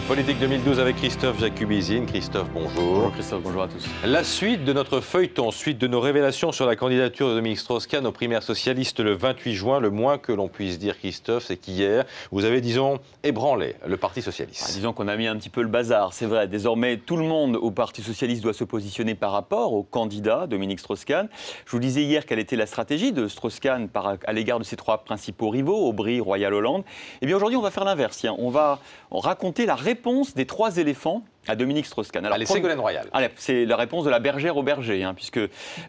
Politique 2012 avec Christophe Jacubizine. Christophe, bonjour. Bonjour Christophe, bonjour à tous. La suite de notre feuilleton, suite de nos révélations sur la candidature de Dominique Strauss-Kahn aux primaires socialistes le 28 juin. Le moins que l'on puisse dire, Christophe, c'est qu'hier, vous avez, disons, ébranlé le Parti socialiste. Disons qu'on a mis un petit peu le bazar, c'est vrai. Désormais, tout le monde au Parti socialiste doit se positionner par rapport au candidat Dominique Strauss-Kahn. Je vous disais hier quelle était la stratégie de Strauss-Kahn à l'égard de ses trois principaux rivaux, Aubry, Royal, Hollande. Eh bien aujourd'hui, on va faire l'inverse. On va raconter la réponse des trois éléphants à Dominique Strauss-Kahn. Allez, Ségolène Royal. C'est la réponse de la bergère au berger, puisque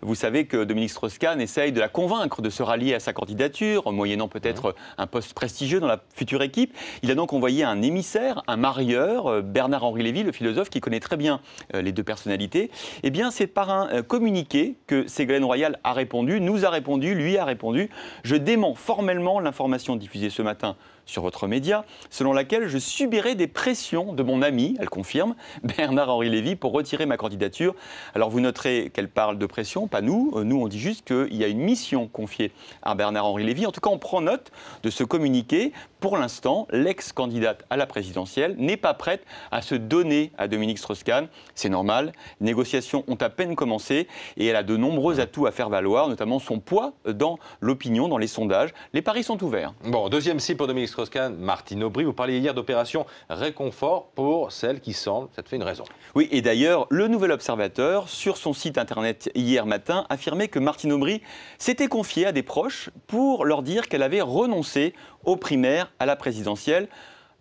vous savez que Dominique Strauss-Kahn essaye de la convaincre de se rallier à sa candidature, moyennant peut-être un poste prestigieux dans la future équipe. Il a donc envoyé un émissaire, un marieur, Bernard-Henri Lévy, le philosophe, qui connaît très bien les deux personnalités. Eh bien, c'est par un communiqué que Ségolène Royal a répondu, nous a répondu, lui a répondu. Je dément formellement l'information diffusée ce matin sur votre média, selon laquelle je subirais des pressions de mon ami, elle confirme, Bernard-Henri Lévy, pour retirer ma candidature. Alors vous noterez qu'elle parle de pression, pas nous. Nous, on dit juste qu'il y a une mission confiée à Bernard-Henri Lévy. En tout cas, on prend note de ce communiqué. Pour l'instant, l'ex-candidate à la présidentielle n'est pas prête à se donner à Dominique Strauss-Kahn. C'est normal. Les négociations ont à peine commencé et elle a de nombreux atouts à faire valoir, notamment son poids dans l'opinion, dans les sondages. Les paris sont ouverts. Bon, deuxième cible pour Dominique Strauss-Kahn, Martine Aubry. Vous parliez hier d'opération réconfort pour celle qui semble, ça te fait une raison. Oui, et d'ailleurs, le Nouvel Observateur, sur son site internet hier matin, affirmait que Martine Aubry s'était confiée à des proches pour leur dire qu'elle avait renoncé aux primaires à la présidentielle.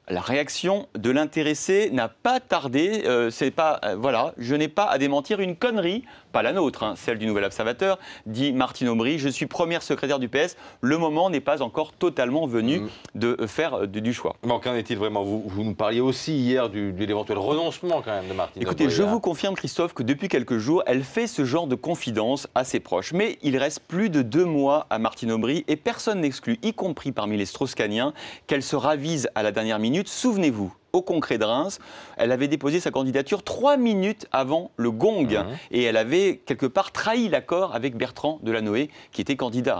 La réaction de l'intéressé n'a pas tardé. Voilà, je n'ai pas à démentir une connerie, pas la nôtre, celle du Nouvel Observateur, dit Martine Aubry. Je suis première secrétaire du PS. Le moment n'est pas encore totalement venu de faire du choix. Bon, qu'en est-il vraiment? Vous nous parliez aussi hier de l'éventuel renoncement quand même de Martine Aubry. Écoutez, je vous confirme, Christophe, que depuis quelques jours, elle fait ce genre de confidence à ses proches. Mais il reste plus de 2 mois à Martine Aubry et personne n'exclut, y compris parmi les Strauss-Kahniens, qu'elle se ravise à la dernière minute. Souvenez-vous, au Congrès de Reims, elle avait déposé sa candidature 3 minutes avant le gong. Et elle avait quelque part trahi l'accord avec Bertrand Delanoë, qui était candidat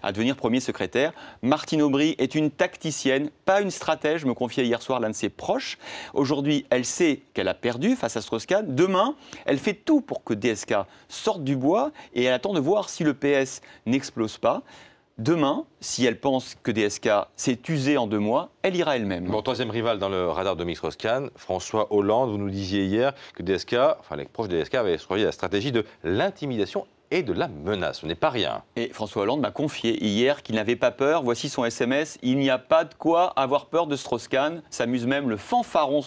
à devenir premier secrétaire. Martine Aubry est une tacticienne, pas une stratège, me confiait hier soir l'un de ses proches. Aujourd'hui, elle sait qu'elle a perdu face à Strauss-Kahn. Demain, elle fait tout pour que DSK sorte du bois et elle attend de voir si le PS n'explose pas. Demain, si elle pense que DSK s'est usé en 2 mois, elle ira elle-même. Bon, troisième rival dans le radar de Dominique Strauss-Kahn, François Hollande. Vous nous disiez hier que DSK, enfin les proches de DSK avaient choisi la stratégie de l'intimidation et de la menace. Ce n'est pas rien. Et François Hollande m'a confié hier qu'il n'avait pas peur. Voici son SMS. Il n'y a pas de quoi avoir peur de Strauss-Kahn. S'amuse même le fanfaron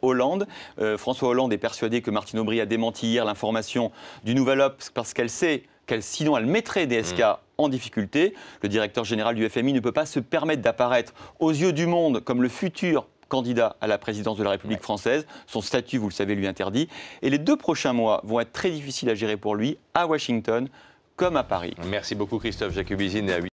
Hollande. François Hollande est persuadé que Martine Aubry a démenti hier l'information du Nouvel Obs parce qu'elle sait sinon elle mettrait DSK en difficulté. Le directeur général du FMI ne peut pas se permettre d'apparaître aux yeux du monde comme le futur candidat à la présidence de la République française. Son statut, vous le savez, lui interdit. Et les 2 prochains mois vont être très difficiles à gérer pour lui, à Washington comme à Paris. Merci beaucoup Christophe Jacubizine.